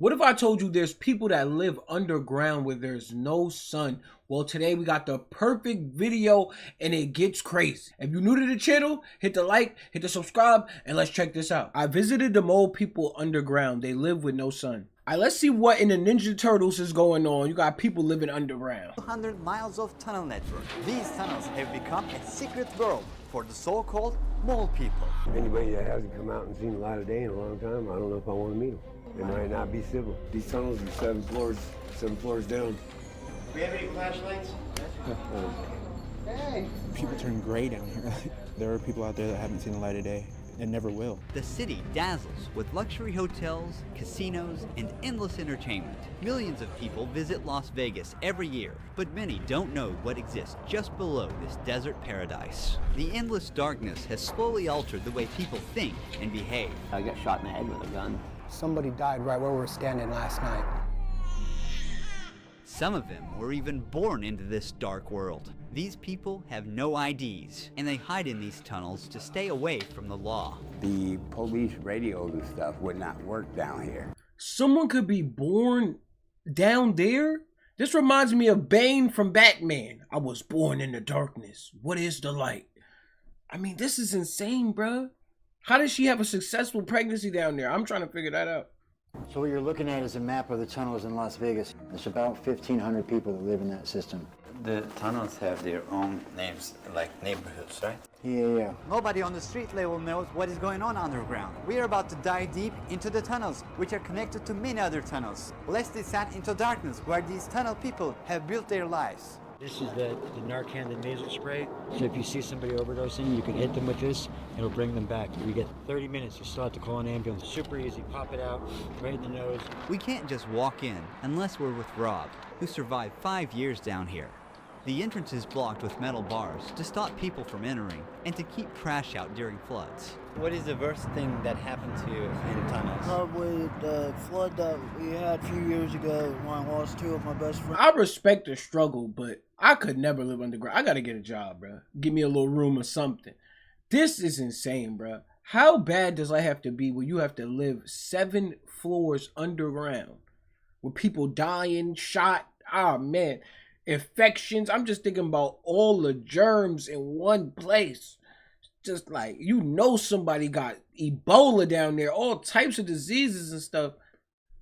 What if I told you there's people that live underground where there's no sun? Well, today we got the perfect video and it gets crazy. If you're new to the channel, hit the like, hit the subscribe, and let's check this out. I visited the mole people underground. They live with no sun. All right, let's see what in the Ninja Turtles is going on. You got people living underground. 200 miles of tunnel network. These tunnels have become a secret world for the so-called mole people. Anybody that hasn't come out and seen the light of day in a long time, I don't know if I want to meet them. They might not be civil. These tunnels are seven floors down. Do we have any flashlights? Hey. People turn gray down here. There are people out there that haven't seen the light of day and never will. The city dazzles with luxury hotels, casinos, and endless entertainment. Millions of people visit Las Vegas every year, but many don't know what exists just below this desert paradise. The endless darkness has slowly altered the way people think and behave. I got shot in the head with a gun. Somebody died right where we were standing last night. Some of them were even born into this dark world. These people have no IDs, and they hide in these tunnels to stay away from the law. The police radios and stuff would not work down here. Someone could be born down there? This reminds me of Bane from Batman. I was born in the darkness. What is the light? I mean, this is insane, bruh. How does she have a successful pregnancy down there? I'm trying to figure that out. So what you're looking at is a map of the tunnels in Las Vegas. There's about 1,500 people that live in that system. The tunnels have their own names, like neighborhoods, right? Yeah. Nobody on the street level knows what is going on underground. We are about to dive deep into the tunnels, which are connected to many other tunnels. Let's descend into darkness, where these tunnel people have built their lives. This is the Narcan, the nasal spray. So if you see somebody overdosing, you can hit them with this, it'll bring them back. You get 30 minutes, you still have to call an ambulance. Super easy, pop it out, right in the nose. We can't just walk in unless we're with Rob, who survived 5 years down here. The entrance is blocked with metal bars to stop people from entering and to keep trash out during floods. What is the worst thing that happened to you in tunnels? Probably the flood that we had a few years ago when I lost two of my best friends. I respect the struggle, but I could never live underground. I gotta get a job, bro. Give me a little room or something. This is insane, bro. How bad does life have to be where you have to live 7 floors underground with people dying, shot? Ah, man. Infections. I'm just thinking about all the germs in one place. Just like, you know, somebody got Ebola down there, all types of diseases and stuff.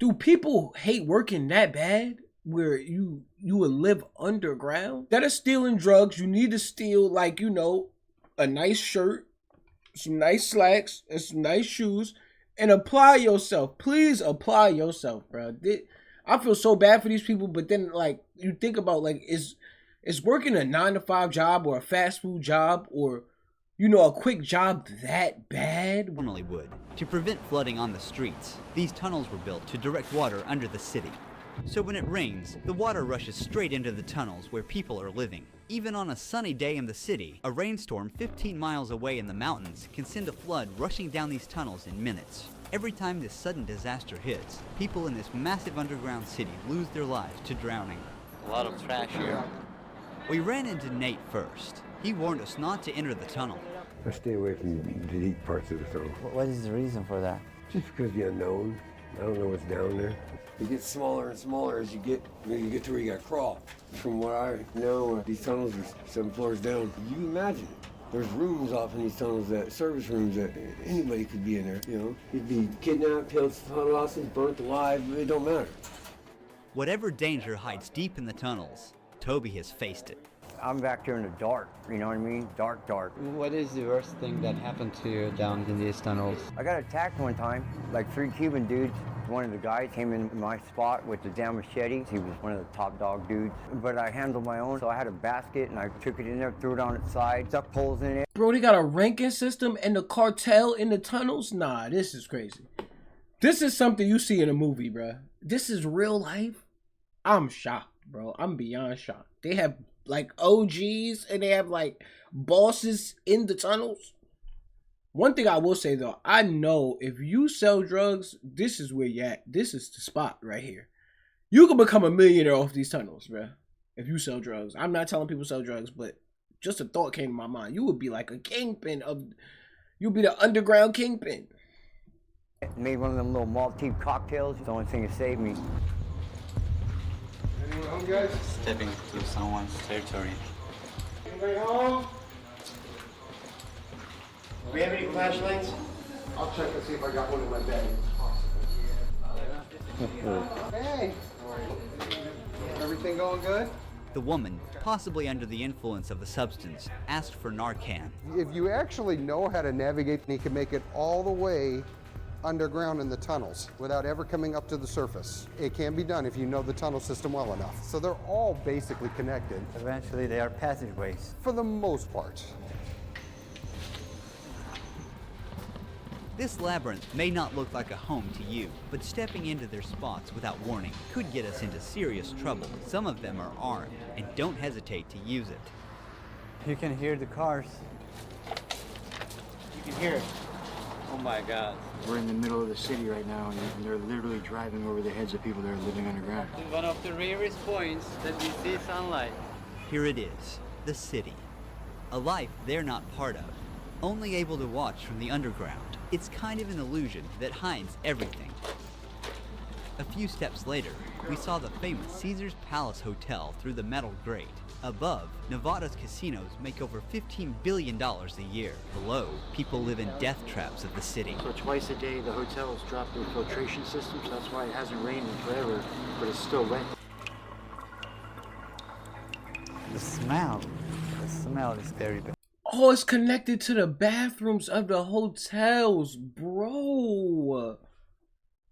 Do people hate working that bad where you would live underground? That is stealing drugs. You need to steal, like, you know, a nice shirt, some nice slacks, and some nice shoes, and apply yourself. Please apply yourself, bro. I feel so bad for these people, but then, like, you think about, like, is working a 9-to-5 job or a fast food job or, you know, a quick job that bad? Normally would. To prevent flooding on the streets, these tunnels were built to direct water under the city. So when it rains, the water rushes straight into the tunnels where people are living. Even on a sunny day in the city, a rainstorm 15 miles away in the mountains can send a flood rushing down these tunnels in minutes. Every time this sudden disaster hits, people in this massive underground city lose their lives to drowning. A lot of trash here. We ran into Nate first. He warned us not to enter the tunnel. I stay away from the deep parts of the tunnel. What is the reason for that? Just because of the unknown. I don't know what's down there. It gets smaller and smaller as you get to where you gotta crawl. From what I know, these tunnels are 7 floors down. You imagine it. There's rooms off in these tunnels, that service rooms that anybody could be in there, you know. You'd be kidnapped, killed, hostage, burnt alive, it don't matter. Whatever danger hides deep in the tunnels, Toby has faced it. I'm back here in the dark, you know what I mean? Dark. What is the worst thing that happened to you down in these tunnels? I got attacked one time, like 3 Cuban dudes. One of the guys came in my spot with the damn machete. He was one of the top dog dudes. But I handled my own, so I had a basket and I took it in there, threw it on its side, stuck poles in it. Bro, they got a ranking system and the cartel in the tunnels? Nah, this is crazy. This is something you see in a movie, bro. This is real life. I'm shocked, bro. I'm beyond shocked. They have like OGs and they have like bosses in the tunnels. One thing I will say though, I know if you sell drugs, this is where you at. This is the spot right here. You can become a millionaire off these tunnels, bro. If you sell drugs. I'm not telling people to sell drugs, but just a thought came to my mind. You would be like a kingpin of, you'll be the underground kingpin. Made one of them little Maltese cocktails. It's the only thing that saved me. Anyone home, guys? Stepping to someone's territory. Anybody home? Do we have any flashlights? I'll check and see if I got one in my bag. Hey! Everything going good? The woman, possibly under the influence of the substance, asked for Narcan. If you actually know how to navigate, you can make it all the way underground in the tunnels without ever coming up to the surface. It can be done if you know the tunnel system well enough. So they're all basically connected. Eventually, they are passageways. For the most part. This labyrinth may not look like a home to you, but stepping into their spots without warning could get us into serious trouble. Some of them are armed and don't hesitate to use it. You can hear the cars. You can hear it. Oh my God. We're in the middle of the city right now, and they're literally driving over the heads of people that are living underground. One of the rarest points that we see sunlight. Here it is, the city. A life they're not part of, only able to watch from the underground. It's kind of an illusion that hides everything. A few steps later, we saw the famous Caesar's Palace Hotel through the metal grate. Above, Nevada's casinos make over $15 billion a year. Below, people live in death traps of the city. So twice a day, the hotels drop their filtration system, so that's why it hasn't rained in forever, but it's still wet. The smell is very bad. Oh, it's connected to the bathrooms of the hotels, bro.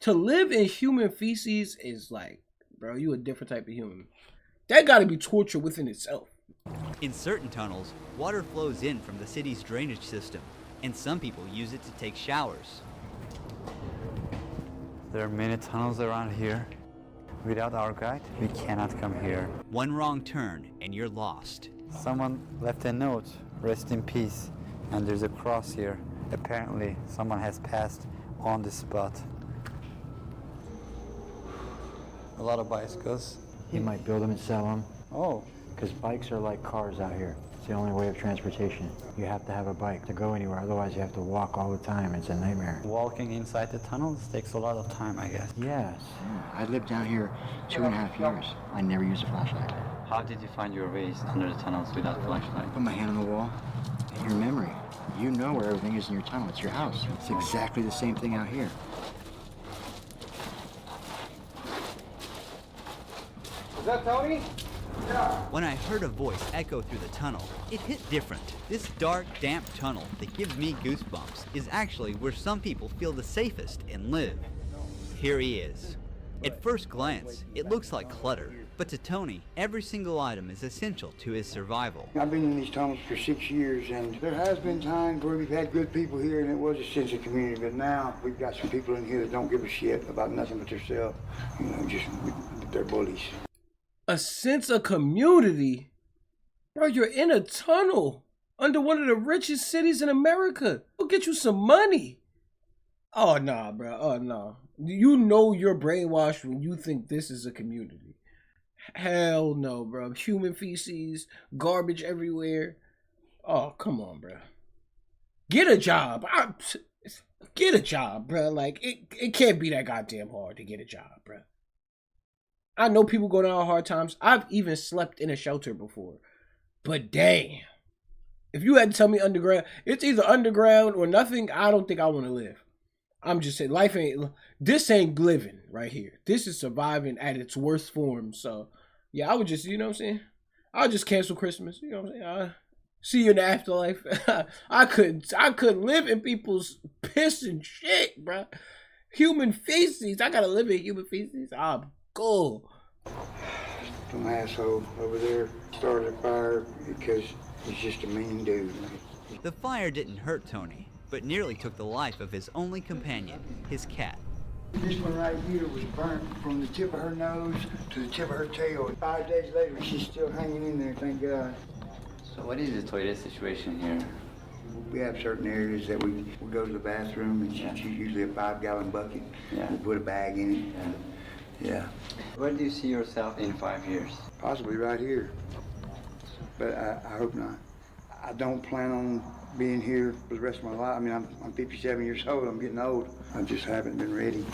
To live in human feces is like, bro, you a different type of human. That gotta be torture within itself. In certain tunnels, water flows in from the city's drainage system, and some people use it to take showers. There are many tunnels around here. Without our guide, we cannot come here. One wrong turn, and you're lost. Someone left a note, rest in peace, and there's a cross here. Apparently, someone has passed on the spot. A lot of bicycles. He might build them and sell them. Oh. Because bikes are like cars out here. It's the only way of transportation. You have to have a bike to go anywhere, otherwise you have to walk all the time. It's a nightmare. Walking inside the tunnels takes a lot of time, I guess. Yes. I lived down here 2.5 years. I never used a flashlight. How did you find your ways under the tunnels without flashlight? Put my hand on the wall. And your memory. You know where everything is in your tunnel. It's your house. It's exactly the same thing out here. Is that Tony? When I heard a voice echo through the tunnel, it hit different. This dark, damp tunnel that gives me goosebumps is actually where some people feel the safest and live. Here he is. At first glance, it looks like clutter, but to Tony, every single item is essential to his survival. I've been in these tunnels for 6 years, and there has been times where we've had good people here, and it was a sense of community, but now we've got some people in here that don't give a shit about nothing but themselves. You know, just, they're bullies. A sense of community? Bro, you're in a tunnel under one of the richest cities in America. Go get you some money. Oh, nah, bro. Oh, no. You know you're brainwashed when you think this is a community. Hell no, bro. Human feces, garbage everywhere. Oh, come on, bro. Get a job. Get a job, bro. Like, it can't be that goddamn hard to get a job, bro. I know people go down hard times. I've even slept in a shelter before. But damn. If you had to tell me underground, it's either underground or nothing, I don't think I want to live. I'm just saying, this ain't living right here. This is surviving at its worst form. So, yeah, I would just, you know what I'm saying? I'll just cancel Christmas. You know what I'm saying? See you in the afterlife. I couldn't live in people's piss and shit, bro. Human feces. I gotta live in human feces. I'm cool. Some asshole over there started a fire because he's just a mean dude. The fire didn't hurt Tony, but nearly took the life of his only companion, his cat. This one right here was burnt from the tip of her nose to the tip of her tail. 5 days later, she's still hanging in there, thank God. So what is the toilet situation here? We have certain areas that we go to the bathroom, and she's usually a 5-gallon bucket. Yeah. We put a bag in it. Yeah. Where do you see yourself in 5 years? Possibly right here, but I hope not. I don't plan on being here for the rest of my life. I mean, I'm 57 years old. I'm getting old. I just haven't been ready.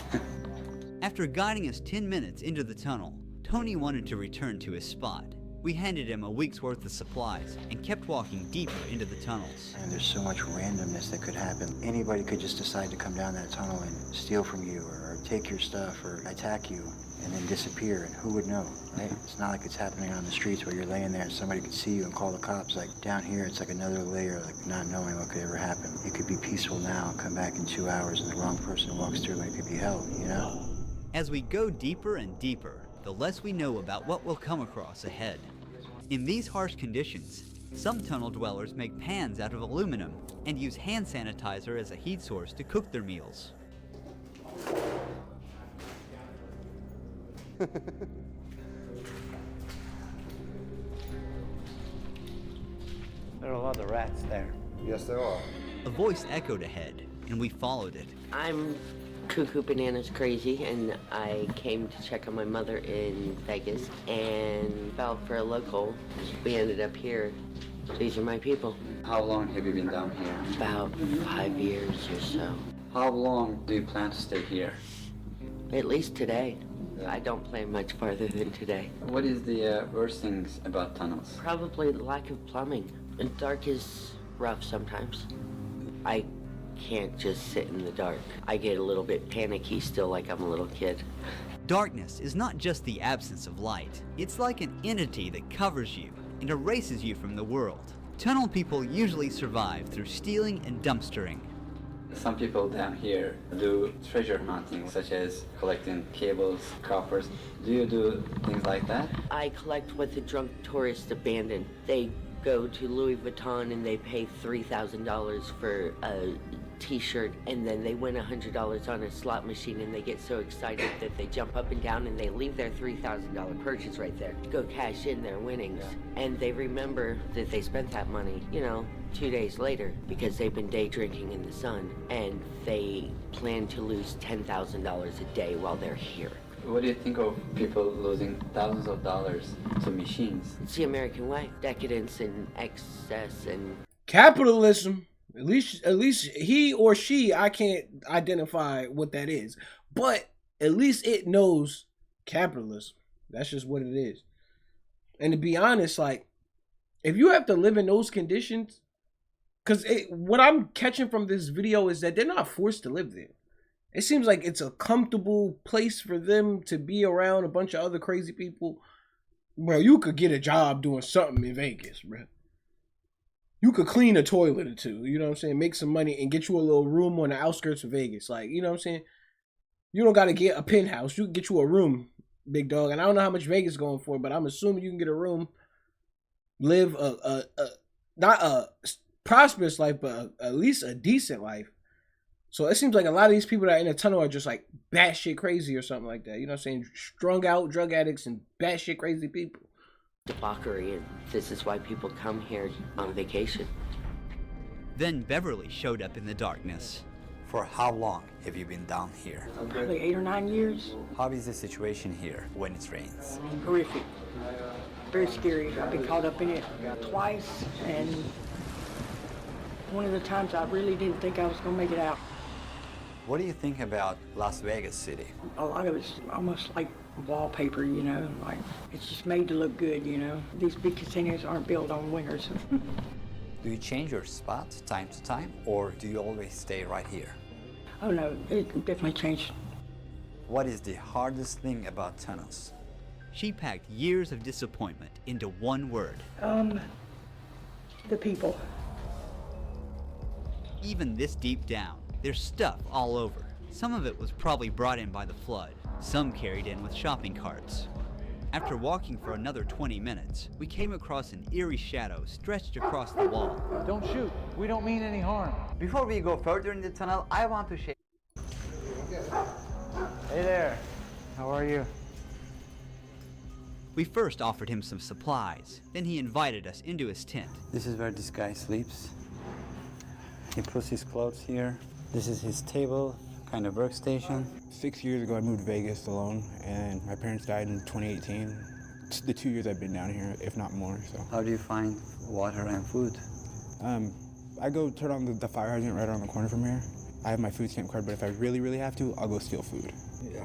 After guiding us 10 minutes into the tunnel, Tony wanted to return to his spot. We handed him a week's worth of supplies and kept walking deeper into the tunnels. And there's so much randomness that could happen. Anybody could just decide to come down that tunnel and steal from you or take your stuff or attack you and then disappear, and who would know, right? It's not like it's happening on the streets where you're laying there and somebody could see you and call the cops. Like down here, it's like another layer, like not knowing what could ever happen. It could be peaceful now, come back in 2 hours and the wrong person walks through and it could be hell, you know? As we go deeper and deeper, the less we know about what we'll come across ahead. In these harsh conditions, some tunnel dwellers make pans out of aluminum and use hand sanitizer as a heat source to cook their meals. There are a lot of rats there. Yes, there are. A voice echoed ahead, and we followed it. I'm Cuckoo Bananas Crazy, and I came to check on my mother in Vegas and fell for a local. We ended up here. These are my people. How long have you been down here? About 5 years or so. How long do you plan to stay here? At least today. I don't plan much farther than today. What is the worst things about tunnels? Probably the lack of plumbing. And dark is rough sometimes. I can't just sit in the dark. I get a little bit panicky still, like I'm a little kid. Darkness is not just the absence of light. It's like an entity that covers you and erases you from the world. Tunnel people usually survive through stealing and dumpstering. Some people down here do treasure hunting, such as collecting cables, coppers. Do you do things like that? I collect what the drunk tourists abandon. They go to Louis Vuitton and they pay $3,000 for a t-shirt, and then they win $100 on a slot machine, and they get so excited that they jump up and down and they leave their $3,000 purchase right there to go cash in their winnings. And they remember that they spent that money, 2 days later, because they've been day drinking in the sun, and they plan to lose $10,000 a day while they're here. What do you think of people losing thousands of dollars to machines? It's the American way. Decadence and excess and capitalism. At least he or she, I can't identify what that is, but at least it knows capitalism. That's just what it is. And to be honest, like, if you have to live in those conditions, because what I'm catching from this video is that they're not forced to live there. It seems like it's a comfortable place for them to be around a bunch of other crazy people. Bro, you could get a job doing something in Vegas, bro. You could clean a toilet or two, you know what I'm saying? Make some money and get you a little room on the outskirts of Vegas. Like, you know what I'm saying? You don't got to get a penthouse. You can get you a room, big dog. And I don't know how much Vegas is going for, but I'm assuming you can get a room, live not a prosperous life, but at least a decent life. So it seems like a lot of these people that are in the tunnel are just like batshit crazy or something like that. You know what I'm saying? Strung out drug addicts and batshit crazy people. Debauchery, and this is why people come here on vacation. Then Beverly showed up in the darkness. For how long have you been down here? Probably 8 or 9 years. How is the situation here when it rains? Horrific. Very scary. I've been caught up in it twice, and one of the times I really didn't think I was going to make it out. What do you think about Las Vegas City? A lot of it's almost like wallpaper, like it's just made to look good, These big casinos aren't built on wingers. Do you change your spot time to time, or do you always stay right here? Oh no, it definitely changed. What is the hardest thing about tunnels? She packed years of disappointment into one word. The people. Even this deep down, there's stuff all over. Some of it was probably brought in by the flood. Some carried in with shopping carts. After walking for another 20 minutes, we came across an eerie shadow stretched across the wall. Don't shoot. We don't mean any harm. Before we go further in the tunnel, I want to shake. Hey there. How are you? We first offered him some supplies. Then he invited us into his tent. This is where this guy sleeps. He puts his clothes here. This is his table, kind of workstation. 6 years ago, I moved to Vegas alone, and my parents died in 2018. It's the 2 years I've been down here, if not more. So. How do you find water and food? I go turn on the fire hydrant right around the corner from here. I have my food stamp card, but if I really, really have to, I'll go steal food.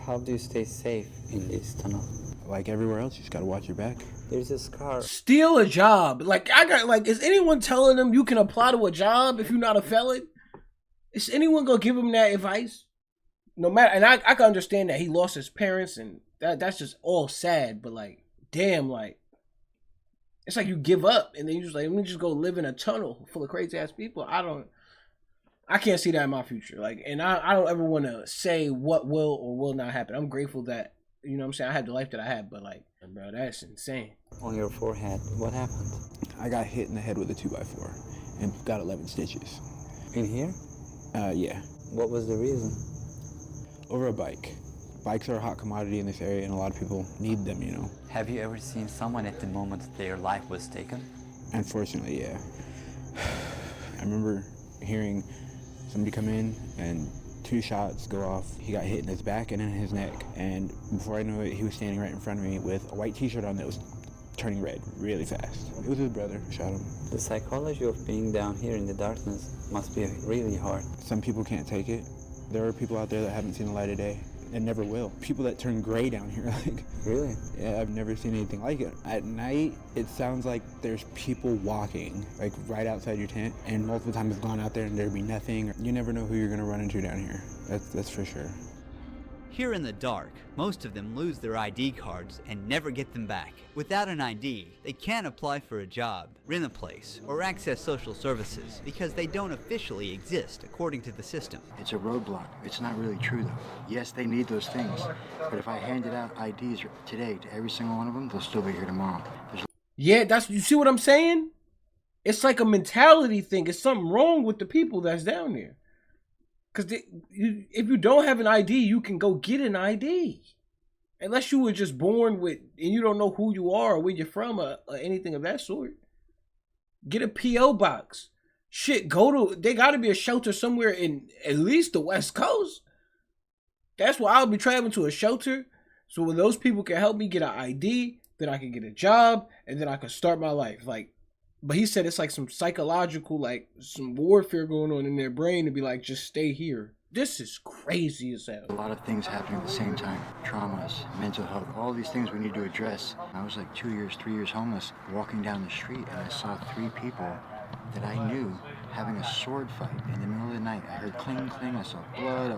How do you stay safe in this tunnel? Like everywhere else, you just gotta watch your back. There's a scar. Steal a job. Is anyone telling them you can apply to a job if you're not a felon? Is anyone gonna give him that advice? No matter, and I can understand that he lost his parents, and that's just all sad, but like, damn, like, it's like you give up, and then you just like, let me just go live in a tunnel full of crazy ass people. I can't see that in my future. Like, and I don't ever want to say what will or will not happen. I'm grateful that, you know what I'm saying, I had the life that I had, but like, bro, that's insane. On your forehead, what happened? I got hit in the head with a 2x4 and got 11 stitches. In here? Yeah. What was the reason? Over a bike. Bikes are a hot commodity in this area, and a lot of people need them, you know. Have you ever seen someone at the moment their life was taken? Unfortunately, yeah. I remember hearing somebody come in and 2 shots go off. He got hit in his back and in his neck. And before I knew it, he was standing right in front of me with a white t-shirt on that was turning red really fast. It was his brother who shot him. The psychology of being down here in the darkness must be really hard. Some people can't take it. There are people out there that haven't seen the light of day and never will. People that turn gray down here, like. Really? Yeah, I've never seen anything like it. At night, it sounds like there's people walking, like right outside your tent, and multiple times I've gone out there and there'd be nothing. You never know who you're gonna run into down here. That's for sure. Here in the dark, most of them lose their ID cards and never get them back. Without an ID, they can't apply for a job, rent a place, or access social services because they don't officially exist according to the system. It's a roadblock. It's not really true though. Yes, they need those things, but if I handed out IDs today to every single one of them, they'll still be here tomorrow. Yeah, you see what I'm saying? It's like a mentality thing. It's something wrong with the people that's down there. Because if you don't have an ID, you can go get an ID. Unless you were just born with, and you don't know who you are or where you're from or anything of that sort. Get a P.O. box. Shit, they got to be a shelter somewhere in at least the West Coast. That's why I'll be traveling to a shelter. So when those people can help me get an ID, then I can get a job, and then I can start my life. Like, but he said it's like some psychological, like some warfare going on in their brain to be like, just stay here. This is crazy as hell. A lot of things happening at the same time. Traumas, mental health, all these things we need to address. I was like 2 years, 3 years homeless, walking down the street, and I saw 3 people that I knew having a sword fight in the middle of the night. I heard cling, cling, I saw blood,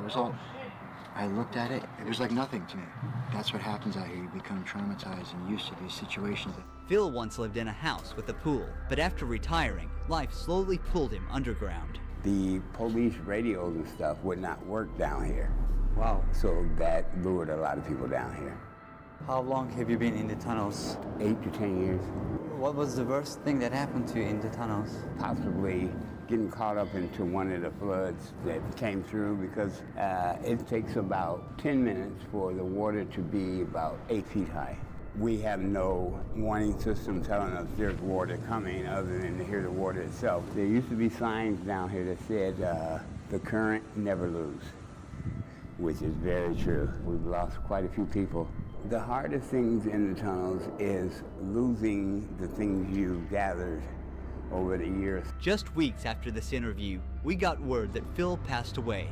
I looked at it, it was like nothing to me. That's what happens out here. You become traumatized and used to these situations. Phil once lived in a house with a pool, but after retiring, life slowly pulled him underground. The police radios and stuff would not work down here. Wow. So that lured a lot of people down here. How long have you been in the tunnels? 8 to 10 years. What was the worst thing that happened to you in the tunnels? Possibly getting caught up into one of the floods that came through because it takes about 10 minutes for the water to be about 8 feet high. We have no warning system telling us there's water coming other than to hear the water itself. There used to be signs down here that said, the current never lose, which is very true. We've lost quite a few people. The hardest things in the tunnels is losing the things you gathered over the years. Just weeks after this interview, we got word that Phil passed away.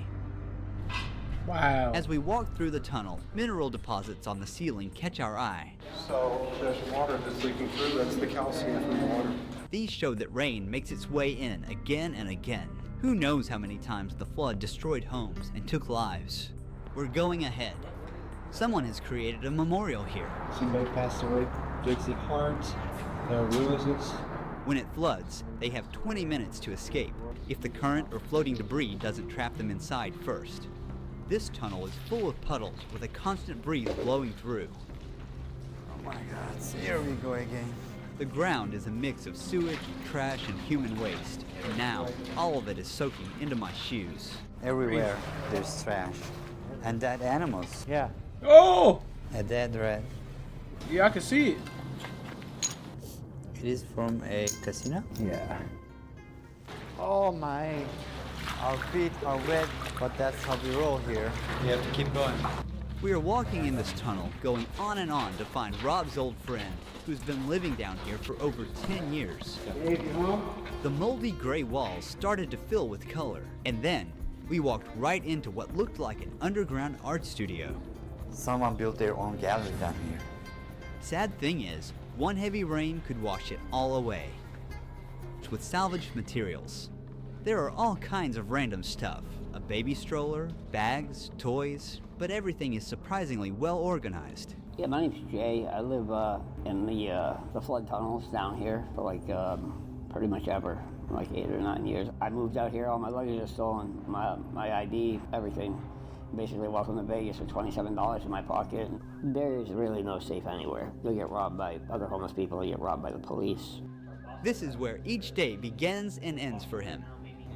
Wow. As we walk through the tunnel, mineral deposits on the ceiling catch our eye. So there's water that's leaking through. That's the calcium from the water. These show that rain makes its way in again and again. Who knows how many times the flood destroyed homes and took lives. We're going ahead. Someone has created a memorial here. Somebody passed away. Dixie Hart, Lewis. When it floods, they have 20 minutes to escape if the current or floating debris doesn't trap them inside first. This tunnel is full of puddles with a constant breeze blowing through. Oh my God, here we go again. The ground is a mix of sewage, trash, and human waste. And now, all of it is soaking into my shoes. Everywhere there's trash. And dead animals. Yeah. Oh! A dead rat. Yeah, I can see it. It is from a casino? Yeah. Oh my. Our feet are wet, but that's how we roll here. You have to keep going. We are walking in this tunnel, going on and on to find Rob's old friend, who's been living down here for over 10 years. The moldy gray walls started to fill with color, and then we walked right into what looked like an underground art studio. Someone built their own gallery down here. Sad thing is, one heavy rain could wash it all away. With salvaged materials, there are all kinds of random stuff. A baby stroller, bags, toys, but everything is surprisingly well organized. Yeah, my name's Jay. I live in the flood tunnels down here for like pretty much ever, like 8 or 9 years. I moved out here, all my luggage is stolen, my ID, everything. Basically, welcome to Vegas with $27 in my pocket. There is really no safe anywhere. You'll get robbed by other homeless people, you'll get robbed by the police. This is where each day begins and ends for him.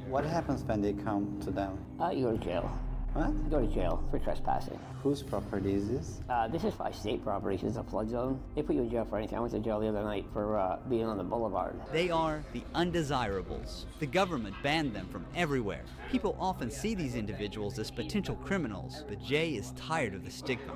What happens when they come to them? You go to jail. What? You go to jail for trespassing. Whose property is this? This is by state property. This is a flood zone. They put you in jail for anything. I went to jail the other night for being on the boulevard. They are the undesirables. The government banned them from everywhere. People often see these individuals as potential criminals, but Jay is tired of the stigma.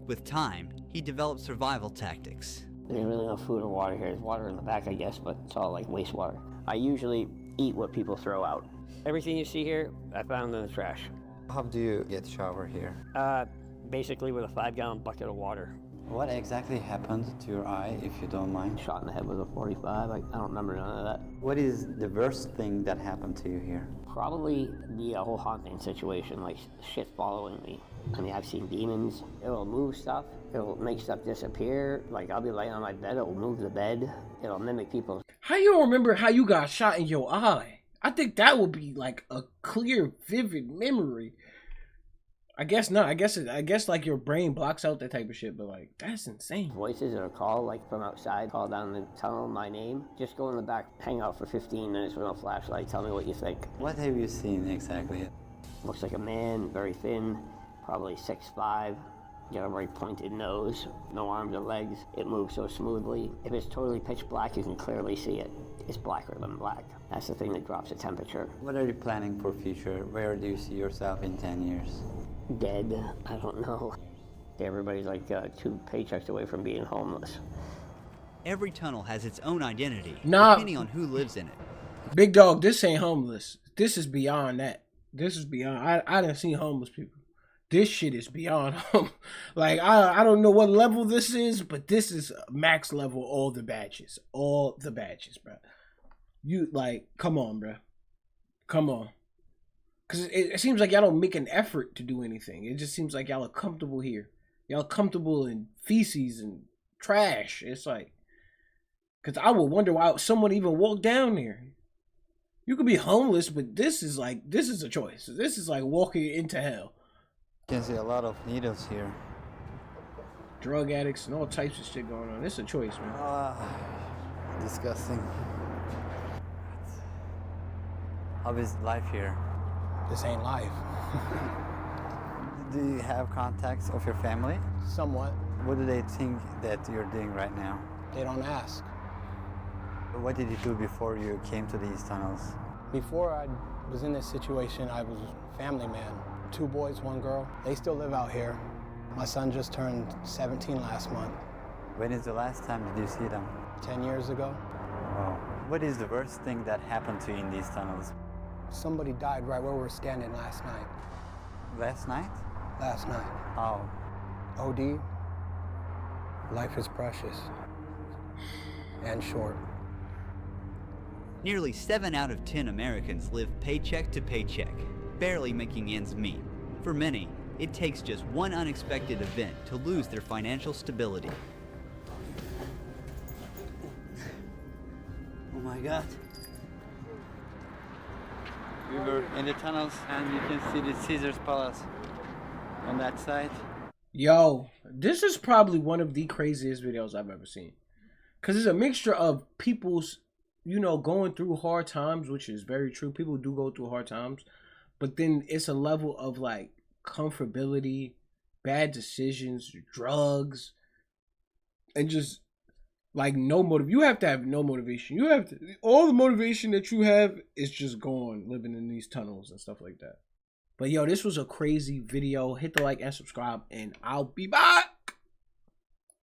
With time, he developed survival tactics. There's really no food or water here. There's water in the back, I guess, but it's all like wastewater. I usually eat what people throw out. Everything you see here, I found in the trash. How do you get shower here? Basically with a 5-gallon bucket of water. What exactly happened to your eye, if you don't mind? Shot in the head with a .45. I don't remember none of that. What is the worst thing that happened to you here? Probably the whole haunting situation, like shit following me. I mean, I've seen demons. It'll move stuff. It'll make stuff disappear. Like, I'll be laying on my bed. It'll move the bed. It'll mimic people. How you don't remember how you got shot in your eye? I think that would be like a clear, vivid memory. I guess not. I guess like your brain blocks out that type of shit. But like, that's insane. Voices or a call, like from outside, call down the tunnel, my name. Just go in the back, hang out for 15 minutes with no flashlight. Tell me what you think. What have you seen exactly? Looks like a man, very thin, probably 6'5". Got a very pointed nose, no arms or legs. It moves so smoothly. If it's totally pitch black, you can clearly see it. It's blacker than black. That's the thing that drops the temperature. What are you planning for future? Where do you see yourself in 10 years? Dead? I don't know. Everybody's like 2 paychecks away from being homeless. Every tunnel has its own identity, Nah. depending on who lives in it. Big dog, this ain't homeless. This is beyond that. This is beyond. I didn't see homeless people. This shit is beyond like I don't know what level this is, but this is max level. All the badges, bro. You like, come on, bro, come on, because it seems like y'all don't make an effort to do anything. It just seems like y'all are comfortable here. Y'all comfortable in feces and trash. It's like, because I would wonder why someone even walked down there. You could be homeless, but this is a choice. This is like walking into hell. You can see a lot of needles here. Drug addicts and all types of shit going on. It's a choice, man. Disgusting. How is life here? This ain't life. Do you have contacts of your family? Somewhat. What do they think that you're doing right now? They don't ask. What did you do before you came to these tunnels? Before I was in this situation, I was a family man. 2 boys, 1 girl. They still live out here. My son just turned 17 last month. When is the last time did you see them? 10 years ago. Oh. What is the worst thing that happened to you in these tunnels? Somebody died right where we were standing last night. Last night? Last night. Oh. OD. Life is precious. And short. Nearly 7 out of 10 Americans live paycheck to paycheck, barely making ends meet. For many, it takes just one unexpected event to lose their financial stability. Oh my God. We were in the tunnels and you can see the Caesar's Palace on that side. Yo, this is probably one of the craziest videos I've ever seen. Because it's a mixture of people's, going through hard times, which is very true. People do go through hard times. But then it's a level of like comfortability, bad decisions, drugs, and just like no motive. You have to have no motivation. All the motivation that you have is just gone living in these tunnels and stuff like that. But yo, this was a crazy video. Hit the like and subscribe, and I'll be back.